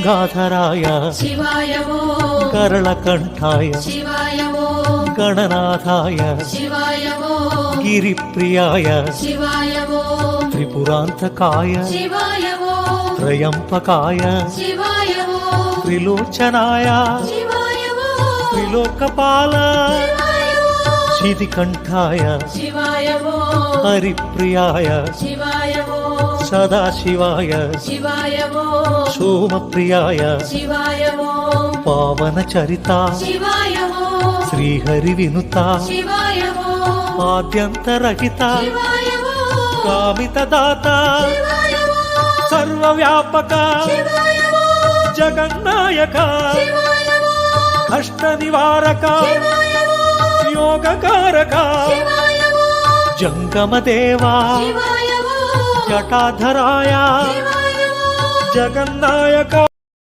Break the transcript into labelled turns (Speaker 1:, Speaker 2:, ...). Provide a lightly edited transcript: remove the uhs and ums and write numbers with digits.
Speaker 1: गंगाधराय
Speaker 2: शिवाय वो
Speaker 1: करलकंठाय
Speaker 2: शिवाय वो
Speaker 1: गणनाथाय
Speaker 2: शिवाय वो
Speaker 1: गिरिप्रियाय
Speaker 2: शिवाय वो
Speaker 1: त्रिपुरांतकाय
Speaker 2: शिवाय वो
Speaker 1: त्रयंपकाय
Speaker 2: शिवाय वो
Speaker 1: त्रिलोचनाय
Speaker 2: शिवाय वो
Speaker 1: त्रिलोकपाल
Speaker 2: शिवाय वो
Speaker 1: शितिकंठाय
Speaker 2: शिवाय वो
Speaker 1: हरिप्रियाय
Speaker 2: शिवाय वो
Speaker 1: सदाशिवाय
Speaker 2: शिवाय वो
Speaker 1: सोमप्रियाय
Speaker 2: शिवाय वो
Speaker 1: पावनचरिता
Speaker 2: शिवाय वो
Speaker 1: श्रीहरिविनुता
Speaker 2: शिवाय वो
Speaker 1: आद्यन्तरहिता
Speaker 2: शिवाय वो
Speaker 1: कामितदाता
Speaker 2: शिवाय वो
Speaker 1: सर्वव्यापक
Speaker 2: शिवाय वो
Speaker 1: जगन्नायक
Speaker 2: शिवाय वो
Speaker 1: कष्टनिवारक
Speaker 2: शिवाय वो
Speaker 1: योगकारक
Speaker 2: शिवाय वो
Speaker 1: जंगमदेवा
Speaker 2: शिवाय वो
Speaker 1: जटाधराय
Speaker 2: शिवाय वो
Speaker 1: जगन्नायक